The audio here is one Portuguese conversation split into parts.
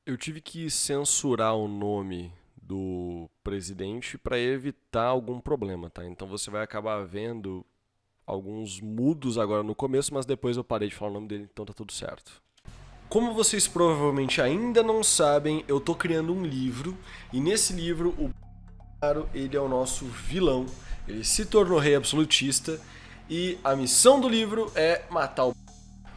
Eu tive que censurar o nome do presidente para evitar algum problema, tá? Então você vai acabar vendo alguns mudos agora no começo, mas depois eu parei de falar o nome dele, então tá tudo certo. Como vocês provavelmente ainda não sabem, eu tô criando um livro e nesse livro o Bolsonaro, ele é o nosso vilão. Ele se tornou rei absolutista e a missão do livro é matar o.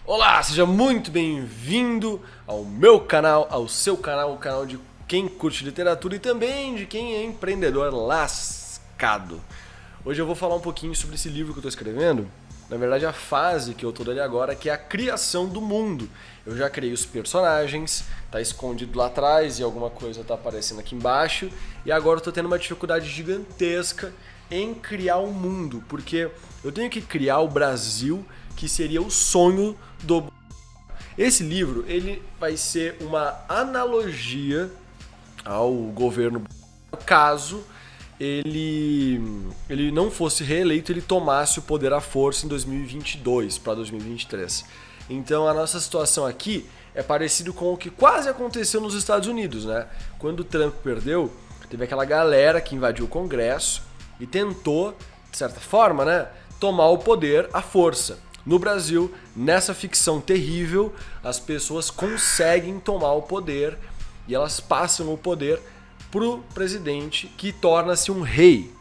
Olá, seja muito bem-vindo ao meu canal, ao seu canal, o canal de quem curte literatura e também de quem é empreendedor lascado. Hoje eu vou falar um pouquinho sobre esse livro que eu estou escrevendo. Na verdade, a fase que eu estou dele agora, que é a criação do mundo. Eu já criei os personagens, tá escondido lá atrás e alguma coisa tá aparecendo aqui embaixo. E agora eu tô tendo uma dificuldade gigantesca em criar um mundo, porque eu tenho que criar o Brasil, que seria o sonho do. Esse livro, ele vai ser uma analogia ao governo caso ele não fosse reeleito, ele tomasse o poder à força em 2022 para 2023. Então a nossa situação aqui é parecido com o que quase aconteceu nos Estados Unidos, né? Quando o Trump perdeu, teve aquela galera que invadiu o Congresso e tentou, de certa forma, né, tomar o poder à força. No Brasil, nessa ficção terrível, as pessoas conseguem tomar o poder e elas passam o poder pro presidente, que torna-se um rei.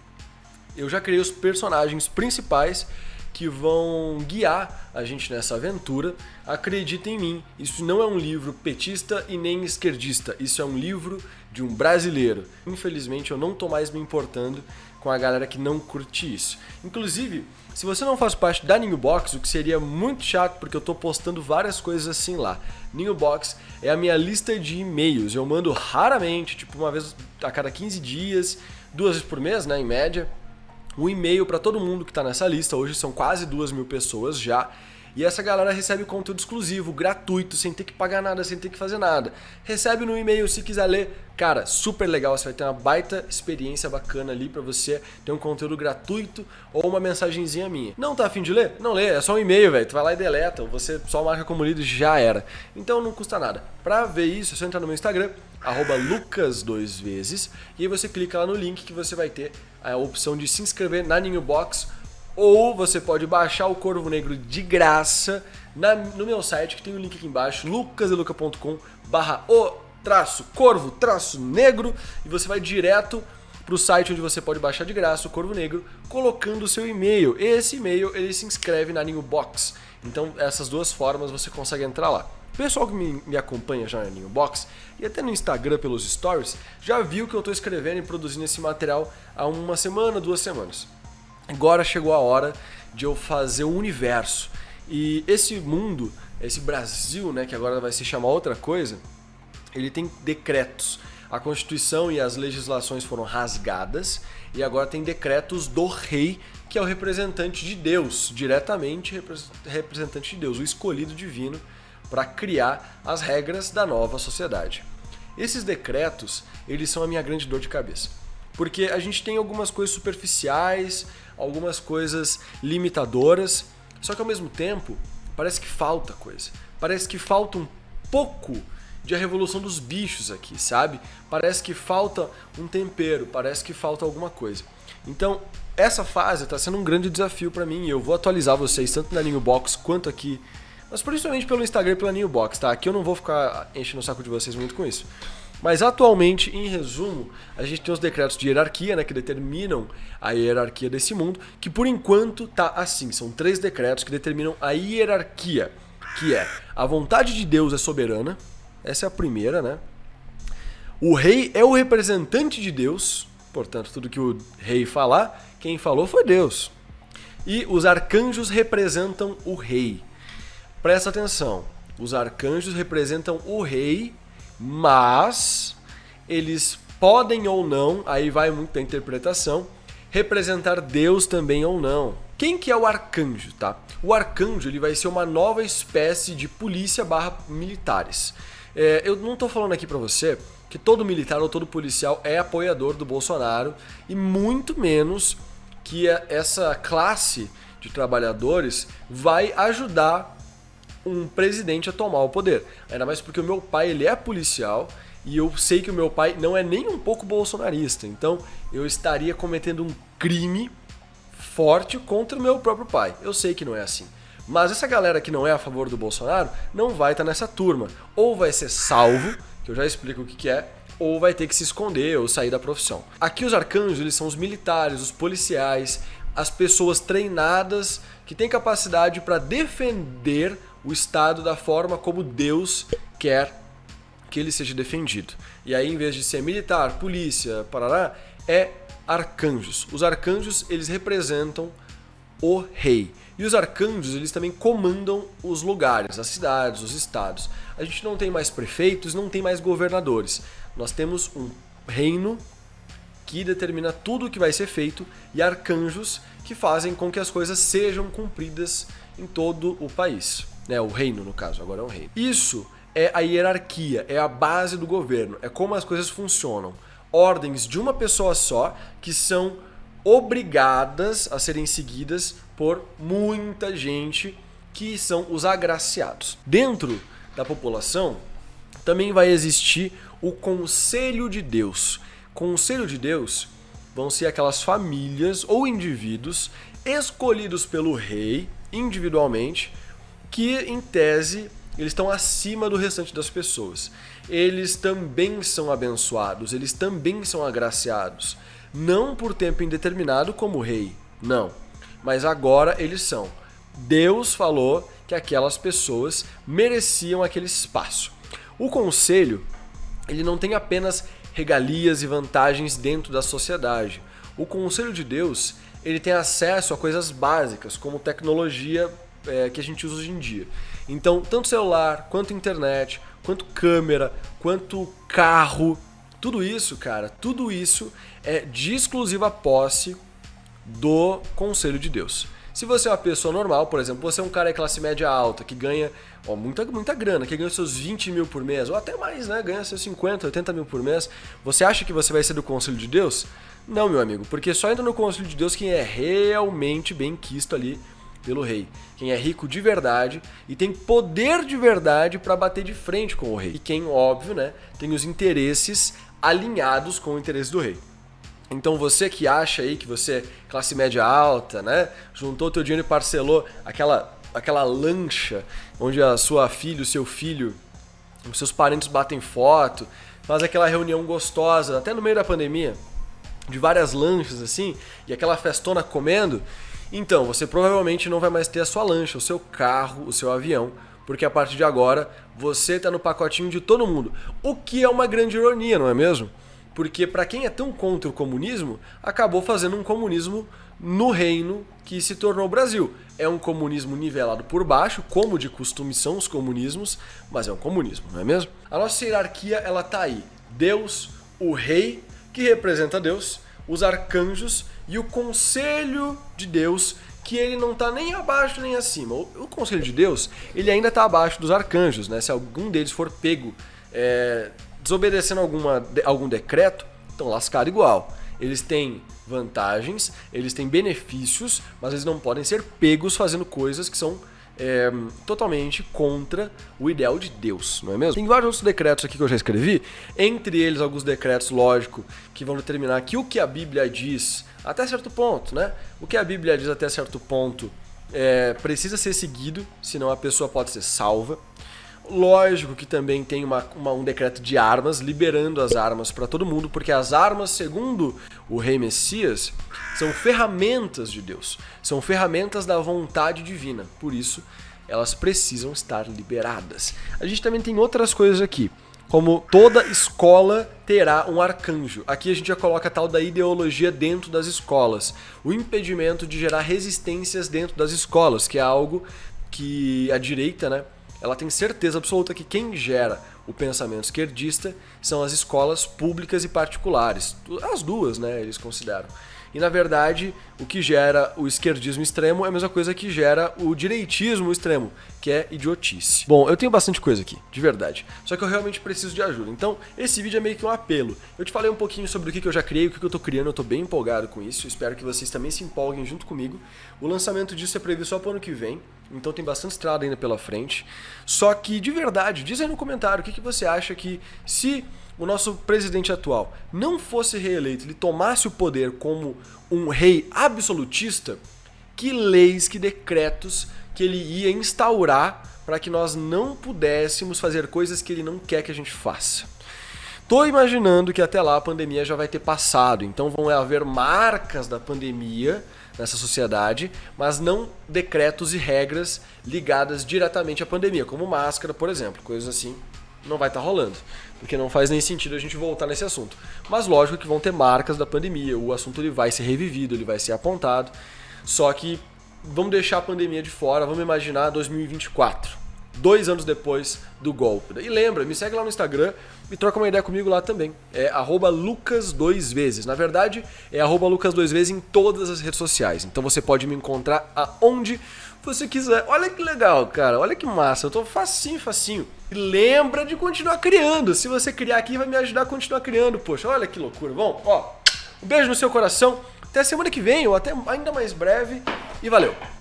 Eu já criei os personagens principais que vão guiar a gente nessa aventura. Acredita em mim, isso não é um livro petista e nem esquerdista, isso é um livro de um brasileiro. Infelizmente eu não tô mais me importando com a galera que não curte isso. Inclusive, se você não faz parte da Ninhobox, o que seria muito chato porque eu tô postando várias coisas assim lá. Ninhobox é a minha lista de e-mails, eu mando raramente, tipo uma vez a cada 15 dias, 2 vezes por mês, né, em média, um e-mail para todo mundo que está nessa lista. Hoje são quase 2.000 pessoas já. E essa galera recebe conteúdo exclusivo, gratuito, sem ter que pagar nada, sem ter que fazer nada. Recebe no e-mail se quiser ler. Cara, super legal, você vai ter uma baita experiência bacana ali pra você ter um conteúdo gratuito ou uma mensagenzinha minha. Não tá afim de ler? Não lê, é só um e-mail, velho. Tu vai lá e deleta, ou você só marca como lido e já era. Então não custa nada. Pra ver isso, é só entrar no meu Instagram, @lucas2vezes, e aí você clica lá no link que você vai ter a opção de se inscrever na Ninhobox. Ou você pode baixar o Corvo Negro de graça no meu site, que tem o link aqui embaixo, lucaseluca.com/o-corvo-negro, e você vai direto para o site onde você pode baixar de graça o Corvo Negro, colocando o seu e-mail. Esse e-mail ele se inscreve na Ninhobox. Então essas duas formas você consegue entrar lá. O pessoal que me acompanha já na Ninhobox e até no Instagram pelos stories já viu que eu estou escrevendo e produzindo esse material há uma semana, 2 semanas. Agora chegou a hora de eu fazer o universo. E esse mundo, esse Brasil, né, que agora vai se chamar outra coisa, ele tem decretos. A Constituição e as legislações foram rasgadas e agora tem decretos do rei, que é o representante de Deus, diretamente representante de Deus, o escolhido divino para criar as regras da nova sociedade. Esses decretos, eles são a minha grande dor de cabeça. Porque a gente tem algumas coisas superficiais, algumas coisas limitadoras, só que ao mesmo tempo parece que falta coisa. Parece que falta um pouco de a revolução dos bichos aqui, sabe? Parece que falta um tempero, parece que falta alguma coisa. Então, essa fase está sendo um grande desafio para mim e eu vou atualizar vocês tanto na Ninhobox quanto aqui, mas principalmente pelo Instagram e pela Ninhobox, tá? Aqui eu não vou ficar enchendo o saco de vocês muito com isso. Mas atualmente, em resumo, a gente tem os decretos de hierarquia, né, que determinam a hierarquia desse mundo, que por enquanto tá assim. São 3 decretos que determinam a hierarquia, que é: a vontade de Deus é soberana, essa é a primeira, né? O rei é o representante de Deus, portanto, tudo que o rei falar, quem falou foi Deus. E os arcanjos representam o rei. Presta atenção, os arcanjos representam o rei, mas eles podem ou não, aí vai muito da interpretação, representar Deus também ou não. Quem que é o arcanjo, tá? O arcanjo ele vai ser uma nova espécie de polícia / militares. Eu não tô falando aqui pra você que todo militar ou todo policial é apoiador do Bolsonaro e muito menos que essa classe de trabalhadores vai ajudar um presidente a tomar o poder. Ainda mais porque o meu pai, ele é policial e eu sei que o meu pai não é nem um pouco bolsonarista. Então eu estaria cometendo um crime forte contra o meu próprio pai. Eu sei que não é assim. Mas essa galera que não é a favor do Bolsonaro não vai estar nessa turma. Ou vai ser salvo, que eu já explico o que é, ou vai ter que se esconder ou sair da profissão. Aqui os arcanjos, eles são os militares, os policiais, as pessoas treinadas que têm capacidade para defender o Estado da forma como Deus quer que ele seja defendido. E aí, em vez de ser militar, polícia, parará, é arcanjos. Os arcanjos, eles representam o rei. E os arcanjos, eles também comandam os lugares, as cidades, os estados. A gente não tem mais prefeitos, não tem mais governadores. Nós temos um reino que determina tudo o que vai ser feito e arcanjos que fazem com que as coisas sejam cumpridas em todo o país. O reino, no caso, agora é um reino. Isso é a hierarquia, é a base do governo, é como as coisas funcionam. Ordens de uma pessoa só que são obrigadas a serem seguidas por muita gente, que são os agraciados. Dentro da população também vai existir o Conselho de Deus. Conselho de Deus vão ser aquelas famílias ou indivíduos escolhidos pelo rei individualmente, que em tese eles estão acima do restante das pessoas. Eles também são abençoados, eles também são agraciados. Não por tempo indeterminado como o rei, não. Mas agora eles são. Deus falou que aquelas pessoas mereciam aquele espaço. O conselho, ele não tem apenas regalias e vantagens dentro da sociedade. O Conselho de Deus, ele tem acesso a coisas básicas, como tecnologia que a gente usa hoje em dia. Então, tanto celular, quanto internet, quanto câmera, quanto carro, tudo isso, cara, tudo isso é de exclusiva posse do Conselho de Deus. Se você é uma pessoa normal, por exemplo, você é um cara de classe média alta, que ganha muita grana, que ganha seus 20 mil por mês, ou até mais, né? Ganha seus 50, 80 mil por mês, você acha que você vai ser do Conselho de Deus? Não, meu amigo, porque só entra no Conselho de Deus quem é realmente bem quisto ali pelo rei. Quem é rico de verdade e tem poder de verdade para bater de frente com o rei. E quem, óbvio, né, tem os interesses alinhados com o interesse do rei. Então você que acha aí que você é classe média alta, né, juntou teu dinheiro e parcelou aquela lancha onde a sua filha, o seu filho, os seus parentes batem foto, faz aquela reunião gostosa, até no meio da pandemia, de várias lanchas assim, e aquela festona comendo, então você provavelmente não vai mais ter a sua lancha, o seu carro, o seu avião, porque a partir de agora você está no pacotinho de todo mundo. O que é uma grande ironia, não é mesmo? Porque para quem é tão contra o comunismo, acabou fazendo um comunismo no reino que se tornou o Brasil. É um comunismo nivelado por baixo, como de costume são os comunismos, mas é um comunismo, não é mesmo? A nossa hierarquia, ela tá aí. Deus, o rei, que representa Deus, os arcanjos e o Conselho de Deus, que ele não tá nem abaixo nem acima. O Conselho de Deus, ele ainda tá abaixo dos arcanjos, né? Se algum deles for pego desobedecendo algum decreto, estão lascados igual. Eles têm vantagens, eles têm benefícios, mas eles não podem ser pegos fazendo coisas que são totalmente contra o ideal de Deus, não é mesmo? Tem vários outros decretos aqui que eu já escrevi, entre eles alguns decretos, lógico, que vão determinar que o que a Bíblia diz até certo ponto, né? O que a Bíblia diz até certo ponto precisa ser seguido, senão a pessoa pode ser salva. Lógico que também tem um decreto de armas, liberando as armas para todo mundo, porque as armas, segundo o rei Messias, são ferramentas de Deus, são ferramentas da vontade divina, por isso elas precisam estar liberadas. A gente também tem outras coisas aqui, como toda escola terá um arcanjo. Aqui a gente já coloca a tal da ideologia dentro das escolas, o impedimento de gerar resistências dentro das escolas, que é algo que a direita, né, ela tem certeza absoluta que quem gera o pensamento esquerdista são as escolas públicas e particulares. As duas, né, eles consideram. e na verdade o que gera o esquerdismo extremo é a mesma coisa que gera o direitismo extremo, que é idiotice. Bom, eu tenho bastante coisa aqui, de verdade, só que eu realmente preciso de ajuda, então esse vídeo é meio que um apelo. Eu te falei um pouquinho sobre o que eu já criei, o que eu tô criando, eu tô bem empolgado com isso, espero que vocês também se empolguem junto comigo. O lançamento disso é previsto só pro ano que vem, então tem bastante estrada ainda pela frente, só que de verdade, diz aí no comentário o que você acha que se o nosso presidente atual não fosse reeleito, ele tomasse o poder como um rei absolutista, que leis, que decretos que ele ia instaurar para que nós não pudéssemos fazer coisas que ele não quer que a gente faça. Tô imaginando que até lá a pandemia já vai ter passado, então vão haver marcas da pandemia nessa sociedade, mas não decretos e regras ligadas diretamente à pandemia, como máscara, por exemplo, coisas assim. Não vai estar rolando, porque não faz nem sentido a gente voltar nesse assunto. Mas lógico que vão ter marcas da pandemia, o assunto ele vai ser revivido, ele vai ser apontado, só que vamos deixar a pandemia de fora, vamos imaginar 2024, 2 anos depois do golpe. E lembra, me segue lá no Instagram e troca uma ideia comigo lá também, é @lucas2vezes, na verdade é @lucas2vezes em todas as redes sociais, então você pode me encontrar aonde você quiser. Olha que legal, cara, olha que massa, eu tô facinho. E lembra de continuar criando, se você criar aqui vai me ajudar a continuar criando, poxa, olha que loucura. Bom, ó, um beijo no seu coração, até semana que vem ou até ainda mais breve e valeu!